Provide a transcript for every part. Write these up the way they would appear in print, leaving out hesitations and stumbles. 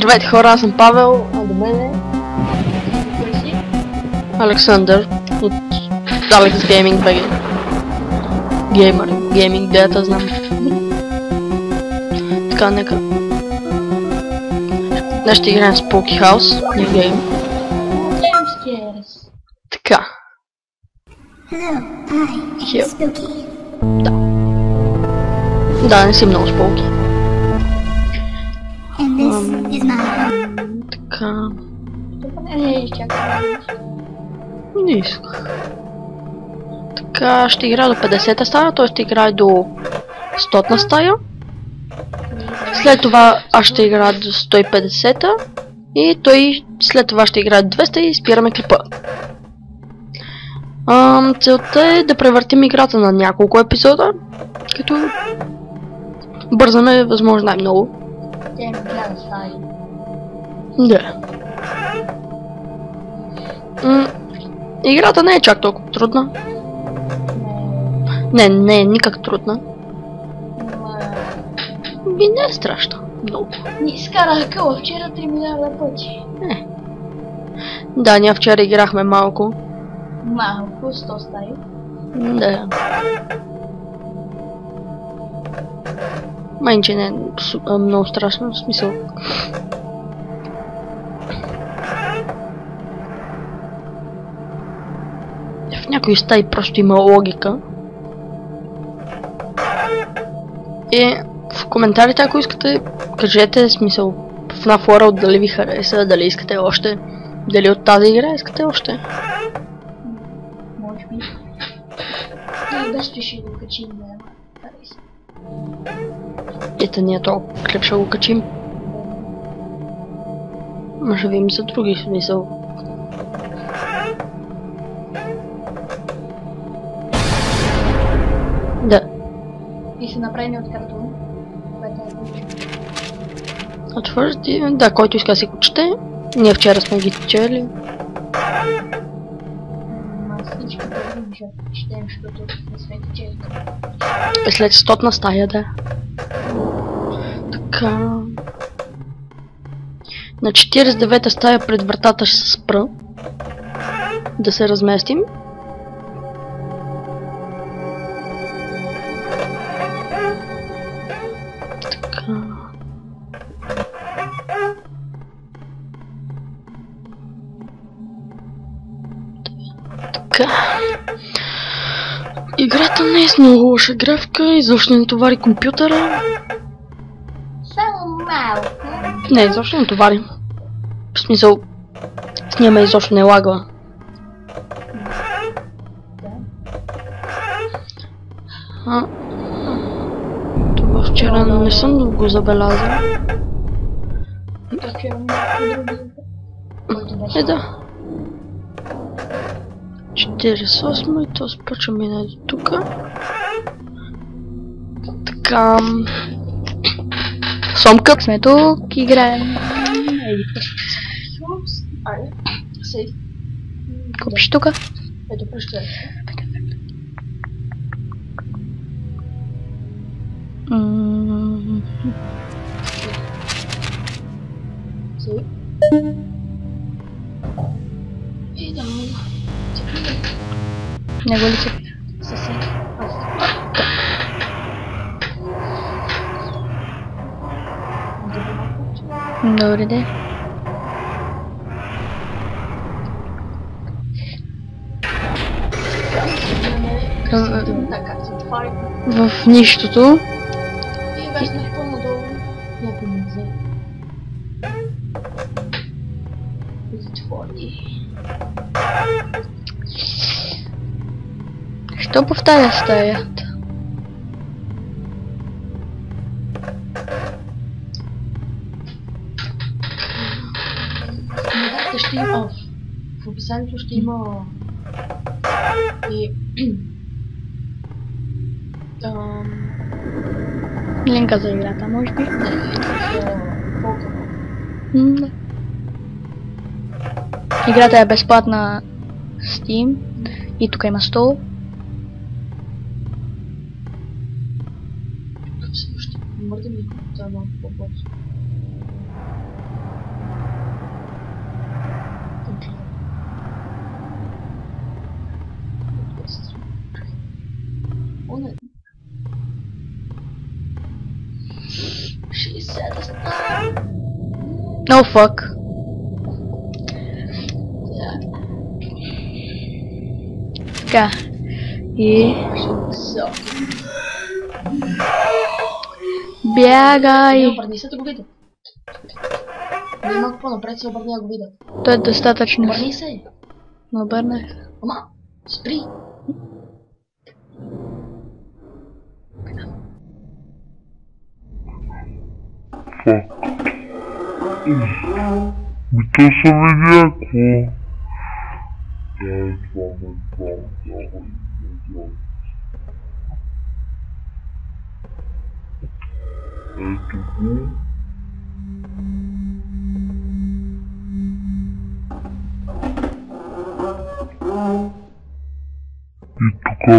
Здравейте хора, аз съм Павел, а до мен е Александър от Alex Gaming BG. Геймър, гейминг, дета знам. Така, нека. Днес ще играем с Spooky House, не гейм. Така. Да. Да, не си много споки. Така. Не исках. Така, ще играя до 50-та стая, т.е. ще играя до 100-та стая. След това аз ще играя до 150-та и той след това ще играе 200 и спираме клипа. Целта е да превъртим играта на няколко епизода, като бързаме възможно най-много. Да. Играта не е чак толкова трудна. Не е никак трудна. И не е страшно. Много. Ни изкараха къла вчера 3 милиарда пъти. Да, ние вчера играхме малко. Малко, 100 стаи. Да. Майнче не е много страшно, в смисъл. В някои стаи просто има логика. И в коментарите, ако искате, кажете смисъл в FNAF World дали ви хареса, дали искате още, дали от тази игра искате още. Може би. И без това ще го качим да хареса. Ето ние толкова клип ще го качим. Може би им за други смисъл. Да. И се направим от картон. Отвърти, да, който иска да си го чете. Ние вчера сме ги чели. Всички да ще четем, защото не сме ги чели. След 100-на стая, да. Така. На 49-та стая пред вратата ще се спра. Да се разместим. Така. Играта не е с много лоша графика, изобщо не товари компютъра. Само малко. Не, изобщо не товари. В смисъл, снима изобщо не лагва. Това вчера не съм го забелязал. Да. 48 и то спочва мине до тука. Така. Сомка сме тук, играем. Купиш тука? Ето пръща. И да, не го ли се? съвсем. Добре, де. В нищото. И беше напълно долу. Някой ми взе. И затвори. Що повтаря стаята? Ще има в описанието ще има и линка за играта, може би? Не. Играта е безплатна Steam и тук има стол. Мърда ми малко по-бързо. No fuck. Така. И... Бягай! Обърни се да го видят. Не малко по-напред се обърни да го видят. Той е достатъчно. Обърни се! Обърнах. Ама, спри! Ми то са видяко. Ето го.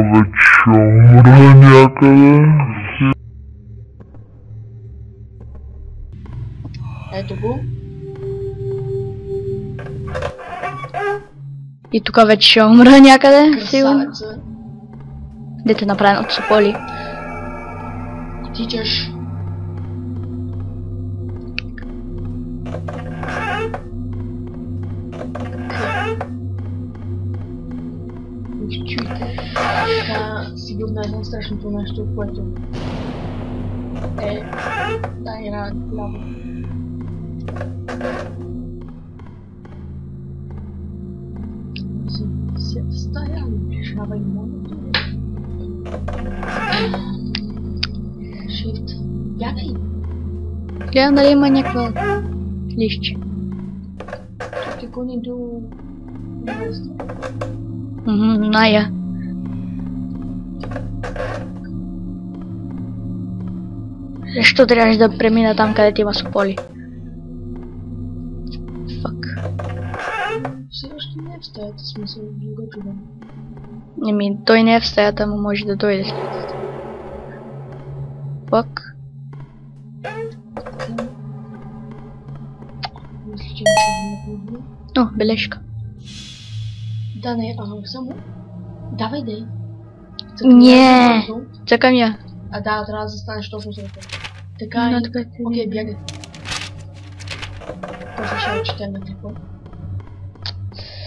И тук вече умра някъде. Ето го. И тук вече ще умра някъде. Сигурно. Красавеца. Дете направено от сополи. Тичаш. Чуйте. Така, сигурно е най-страшното нещо, което е тази игра ляво. Стая, решава и моето. Shift. Бягай! Гледам дали има някаква лище. Ще гони до... Ная. Защо трябваше да премина там, където има сополи? Фак. Все още не е в стаята, смисъл, друга чудо. Еми, той не е в стаята, но може да дойде след това. Фак. Мисля, че не се знае. О, бележка. Да, не, само... Давай, дай. Не. Чакам я. А, да, трябва да застанеш точно за това. Така и... Окей, бягай. После ще четем на какво.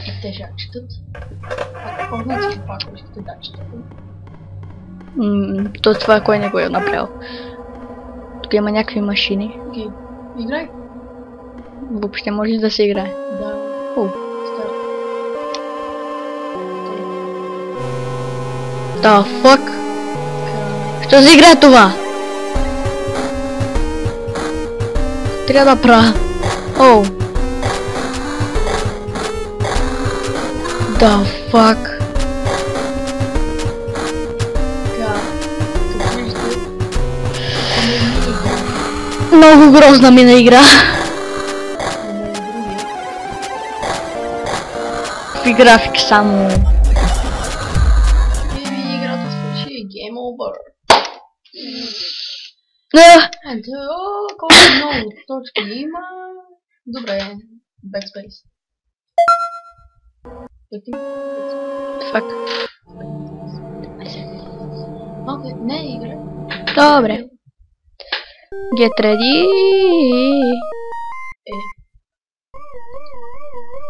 И те ще четат. А помните ли пак, ако искате да четат? То това кой не го е направил. Тук има някакви машини. Окей, играй. Въобще може ли да се играе? Да. О. Старт. Да, фак. Що за игра е това? Трябва да правя. О. Да, фак. Така, като виждате, Много грозна мина игра. В график само. и играта свърши. Game over. Ето, колко много точки има. Добре, backspace. Фак. Окей, не игра. Добре. Get ready.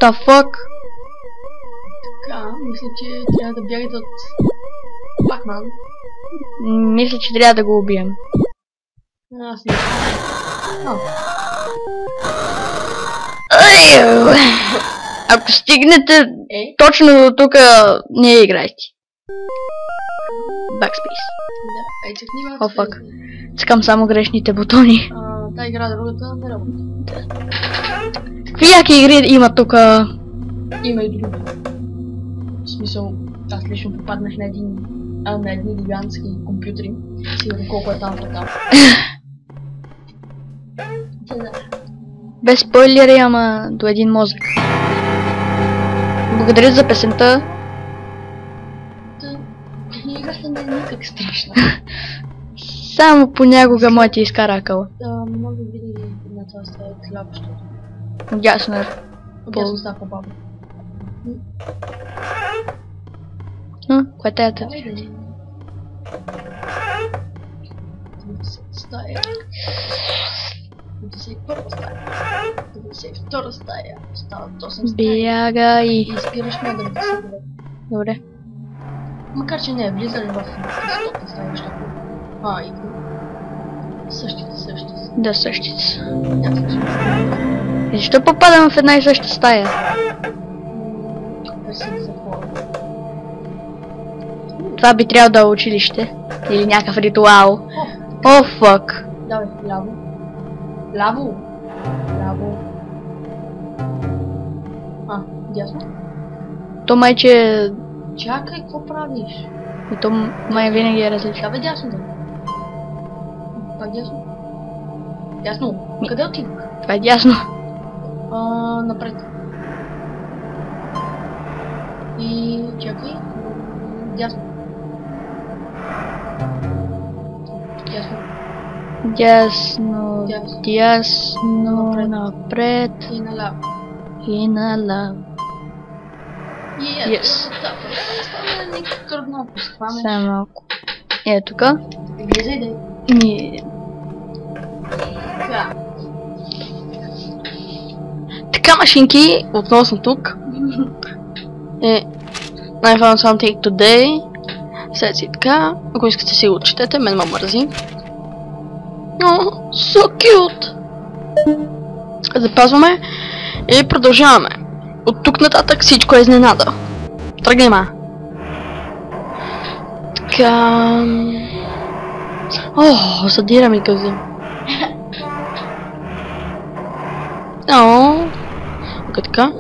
The fuck? Така, мисля, че трябва да бягате от Пакман. Мисля, че трябва да го убием. Аз не знам. Ако стигнете точно до тук, не играйте. Backspace. Да, чекни малко. О, фак. Цъкам само грешните бутони. Та игра другата не работи. Какви яки игри има тук? Има и други. В смисъл, аз лично попаднах на едни гигантски компютри. Сигурно колко е там там. Без спойлери, ама до един мозък. Благодаря за песента. Играта не е никак страшна. Само понякога може ти изкара акъла. Може да види на това става хляб, защото... Ясно е. Ясно става по-бавно. Кое е тая? Стая. 51 стая. 52 стая. Стават 8 стаи. Бягай. И спираш на 99. Добре. Макар че не е влизали в 100 стая, защото... И същите. Да, същите са. Да, същите. И защо попадам в една и съща стая? Това би трябвало да е училище. Или някакъв ритуал. О, фак. Давай, ляво. Ляво. Дясно. То майче... Чакай, какво правиш? И то май винаги е различно. Давай дясно да. Пак дясно. Дясно. Къде отидох? Това е дясно. Напред. И чакай. Дясно. Дясно. Напред. И наляво. И наляво. Yes. Никакъв напис. Това ме... Само малко. Е, тука. Влизай да. Така, машинки, отново съм тук. I found something today. След си така, ако искате си го четете, мен ме мързи. So cute! Запазваме и продължаваме. От тук нататък всичко е изненада. Тръгнем. Така... задира ми къзи. Така.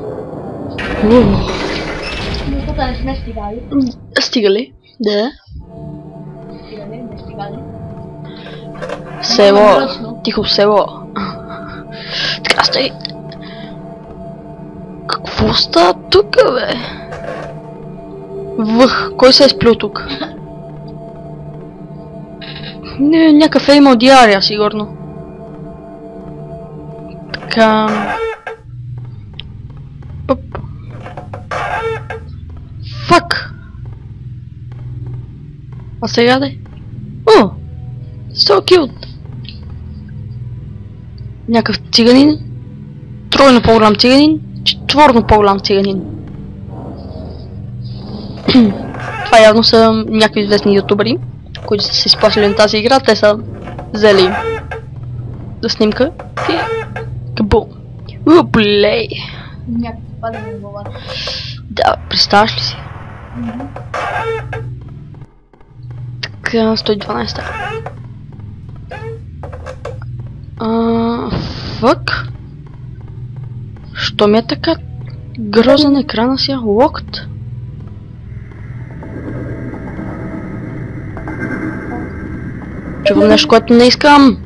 Да не сме стигали. Стигали? Да. Стигали, не стигали. Село. Тихо село. Така стой. Какво става тук, бе? Кой се е сплюл тук? Не, някакъв е имал диария, сигурно. Така... Фак! А сега де? So cute! Някакъв циганин. Тройно по-голям циганин. Четворно по-голям циганин. Това явно са някакви известни ютубери, които са се изплашили на тази игра. Те са взели за снимка и кабум. Плей! Някакво падане на главата. Да, представяш ли си? Така, 112. Фък? Що ми е така грозен екрана си? Локт? Чувам нещо, което не искам.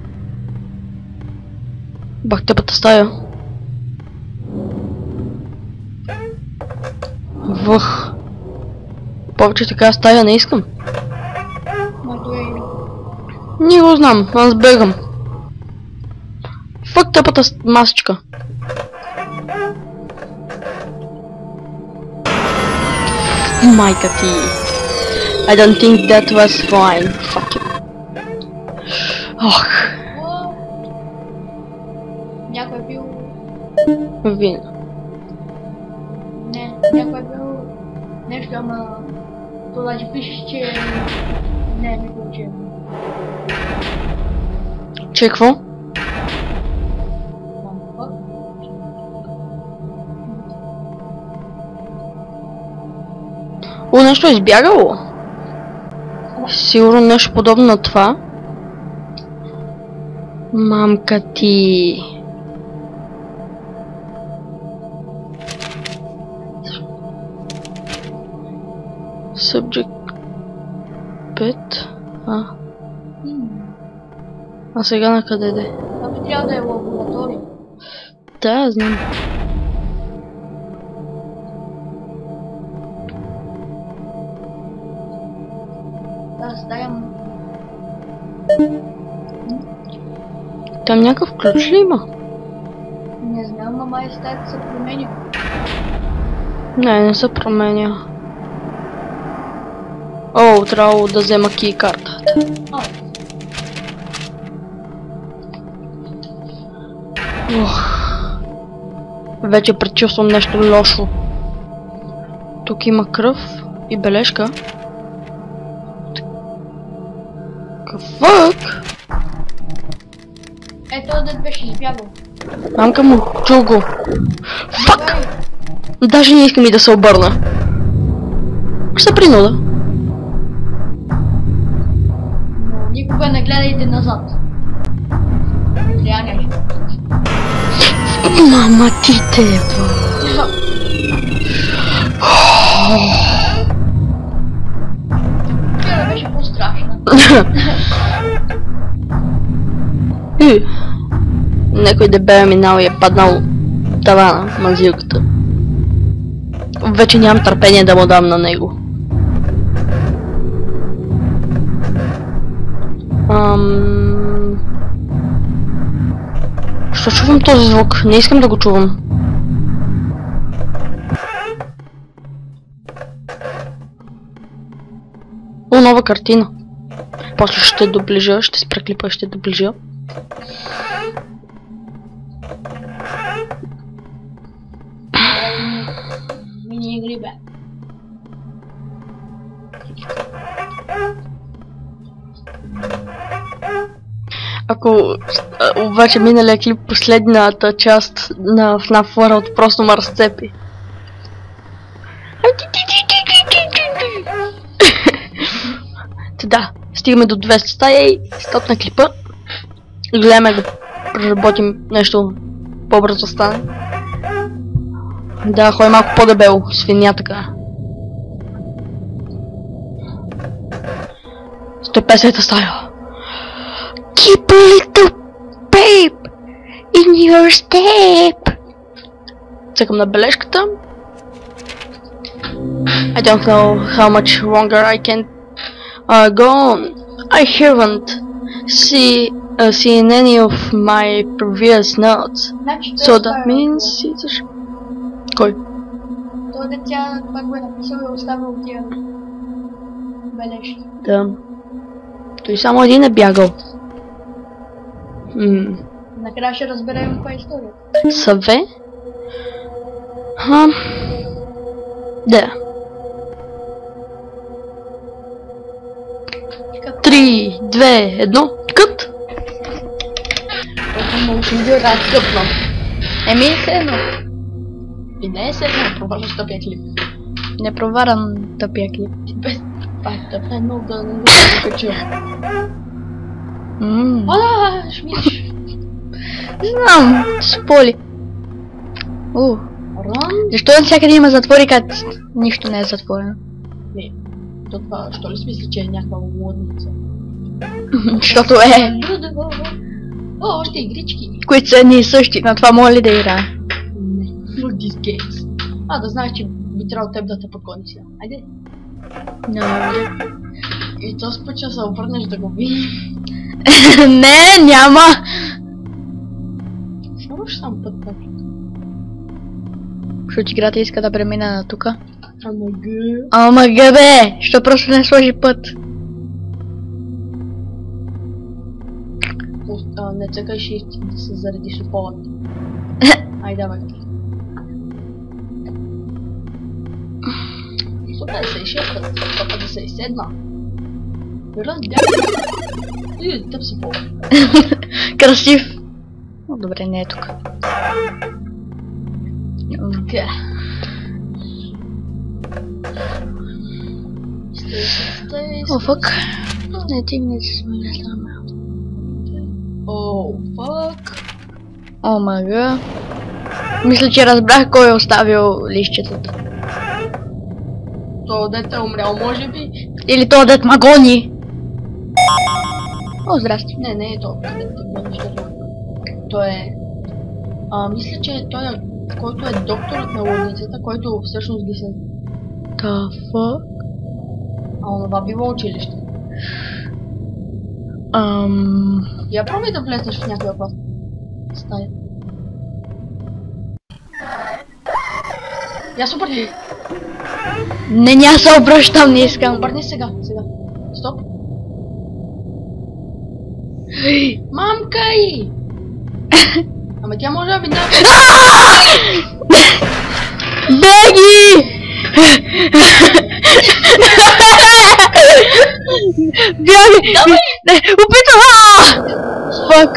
Бах тъпата стая. Повече така стая не искам. Не го знам, аз бегам. Фак тъпата масичка. Майка ти. I don't think that was fine. Fuck you. Ох. Някой е бил... Вина. Не, някой е бил... Нещо, ама... То даже пишеш, че... Не го че... Че какво? Нещо е избягало? Сигурно нещо подобно на това. Мамка ти. Subject 5. А сега на къде де? Това би трябва да е лаборатория. Да, знам. Да, ставям. Там някакъв ключ ли има? Не знам, ама и стаята се променя. Не се променя. Трябвало да взема кейкартата. Вече предчувствам нещо лошо. Тук има кръв и бележка. Fuck? Ето да беше избягал. Мамка му, чул го. Fuck! Даже не искам и да се обърна. Ще се принуда. Никога не гледайте назад. Реально. Мама ти теба. Тя беше по-страшна. Някой дебел е минал и е паднал тавана, мазилката. Вече нямам търпение да му дам на него. Що чувам този звук? Не искам да го чувам. О, нова картина. После ще доближа, ще спра клипа и ще доближа. Мини игри бе. Ако обаче миналия клип, последната част на FNAF World просто ме разцепи. Да, стигаме до 200 стая и стоп на клипа. Гледаме да проработим нещо по-бързо стане. Да, хой малко по-дебело, свиня така. 150 стая. Keep a little babe in your step. Цъкам на бележката. I don't know how much longer I can go on. I haven't seen any of my previous notes. So that means it's... Кой? Това деця пак го е написал и оставил тия бележки. Да. Той само един е бягал. Накрая ще разберем каква е история. Съве? Да. 3, 2, 1, кът! Това му видео разкъпна. Еми се едно. И не е се едно, проварваш тъпия клип. Не проварам тъпия клип. Без пак тъпна е много да не го кача. Шмиш. Знам, споли. Ран? Защо навсякъде има затвори, като нищо не е затворено? Не. То това, що ли си мисли, че е някаква лудница? Защото е. О, още игрички. Които са едни и същи, на това моля ли да играе? Не. For these games. Да знаеш, че би трябвало теб да те покони сега. Айде. И този път ще се обърнеш да го видиш. Не, няма! Защо ще сам път път? Защото играта иска да премина на тука. Ама бе! Що просто не сложи път? Не цъкай shift да се заредиш от повод. Ай, давай. 156, 157. Раздяй. Тъп си повод. Красив! О, добре, не е тук. Така. О, фък. Не тигне да се смеля там. О, фък. О, мага. Мисля, че разбрах кой е оставил лищетата. То дете е умрял, може би. Или то дет ма гони. О, здрасти. Не е то, къде те гони, защото той е... мисля, че той е, който е докторът на лудницата, който всъщност ги се... The fuck? онова било училище. Я пробвай да влезнеш в някоя клас. Стая. Я се обърни. Не, няма се обръщам, не искам. Обърни сега. Стоп. Мамка й! Ама тя може да мине. Беги! Бяги! Не, опитвам! Фак!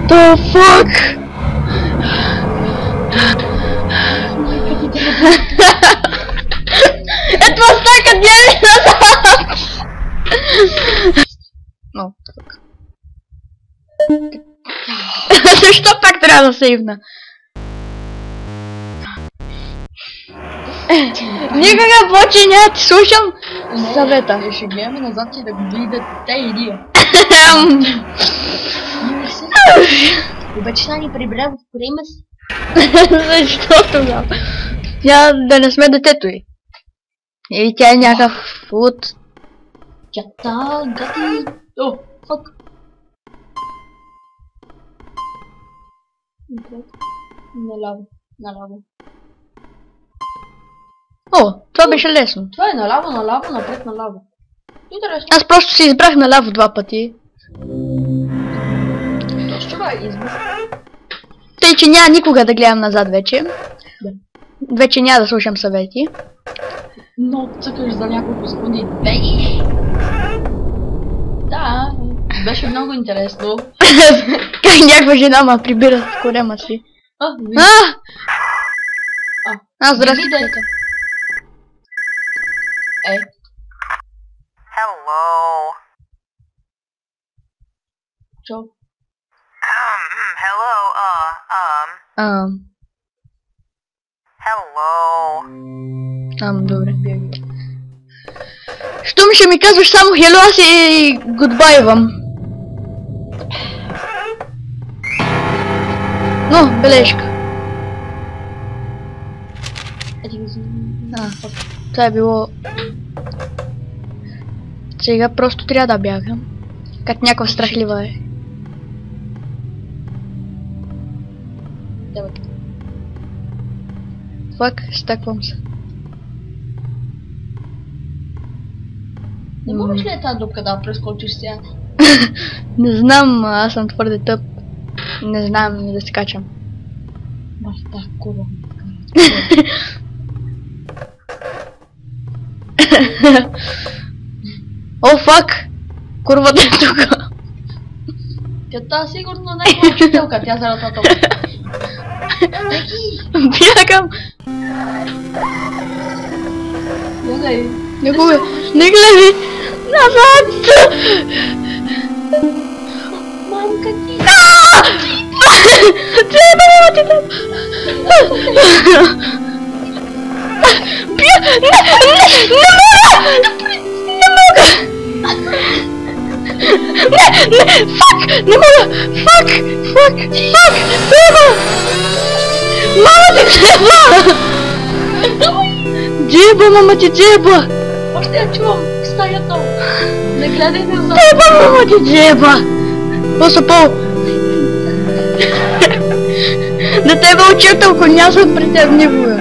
The fuck? Это вас так отделили назад! Ну, так. Защо пак трябва да сейвна? Никога повече няма ти слушам съвета. Ще гледаме назад и да го видят те или я. Обаче ни прибра в време си. Защо тогава? Да не сме детето й. Или тя е някакъв луд. Тя гати. О, фак. Наляво. О, това беше лесно. Това е наляво, напред, наляво. Интересно. Аз просто си избрах наляво 2 пъти. Това е избор. Тъй, че няма никога да гледам назад вече. Да. Вече няма да слушам съвети. Но цъкаш за няколко секунди. Бей! Да, беше много интересно. Как някаква жена ма прибира в корема си. Здрасти. Hello. Чо? Hello, hello. Добре. Щом ще ми казваш само хело, аз и гудбайвам. Но, бележка. Това е било... Сега просто трябва да бягам. Как някаква страхлива е. Давай. Фак, стъквам се. Не можеш ли тази дупка да прескочиш сега? Не знам, аз съм твърде тъп. Не знам да се качам. Баща, курва. О, фак! Курвата е тука. Тя сигурно не е учителка, тя зарата толкова. Бягам! Гледай. Не гледай! Назад! Мамка ти! Треба да ти там! Не мога! Фак! Не мога! Фак! Треба! Мама ти джеба! Джеба, мама ти джеба! Още я чувам в стаята. Не гледай назад. Джеба, мама ти джеба! По-сапо! Да тебе учител, конясват при теб никога.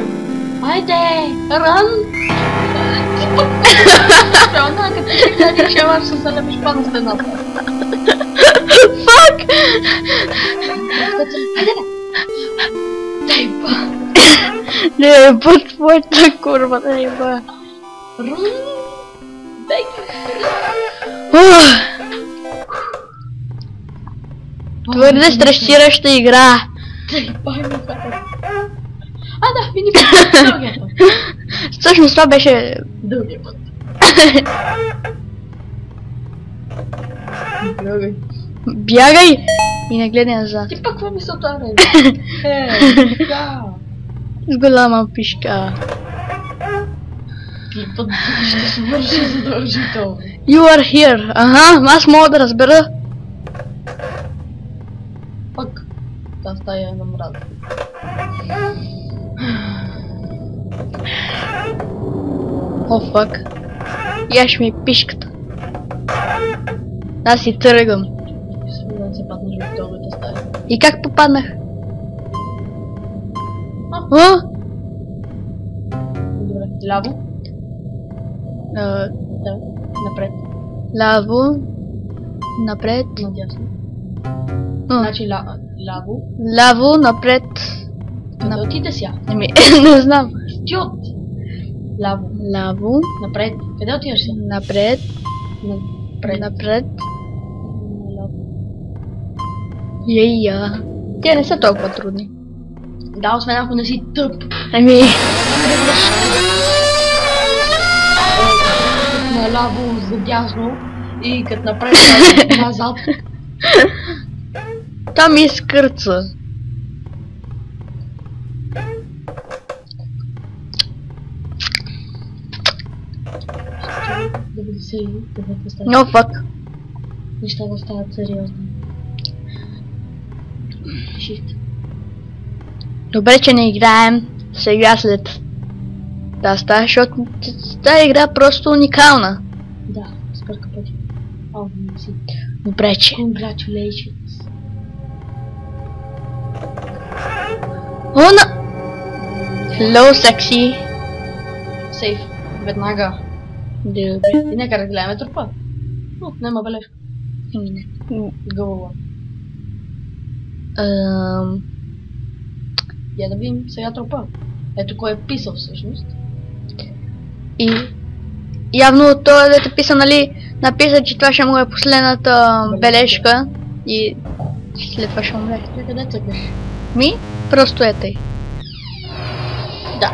Айде! Ран! Рана, като ти гледаш, че имаш се залепиш пак на стената. Фак! Айде! Дай ба! Не е бъд твоята курва, дай ба. Ран! Дай! Твърде стресираща игра. Дай ба, ми хата. Да, мини път. Всъщност това беше... Дългия път. Бягай. Бягай! И не гледай назад. Ти пък какво мисълта, бе? Да. С голяма пишка. Ти път ще свърши задължително. You are here. Аз мога да разбера. Пък. Та стая на мраз. О, фак. Яш ми пишката. Аз си тръгвам. Да се паднеш в долната стая. И как попаднах? Добре. Ляво? Да. Напред. Ляво. Напред. Надясно. О, Значи ляво. ляво, напред. Къде отиде сега? Еми, не знам. Стют! Ляво. Ляво, Напред. Къде отиваш сега? напред, Напред. напред. Ляво. Ея. Те не са толкова трудни. Да, освен ако не си тъп. Еми, Наляво, задясно и като напред назад. там изкърца. No fuck. Нещата стават сериозни. Shift. Добре, че не играем сега след тази стая, защото тази игра е просто уникална. Да, скърка пъти. О, не си. Добре, че. Congratulations. Она! Hello, секси. Сейф. Веднага. Добре. И нека да гледаме трупа. О, нема бележка. Еми не. Гълъва. Я да видим сега трупа. Ето кой е писал всъщност. И явно той да те писа, нали, написа, че това ще му е последната бележка и след това ще умре. Къде цъкнеш? Ми, просто е тъй. Да.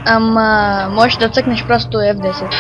Ама, можеш да цъкнеш просто F10.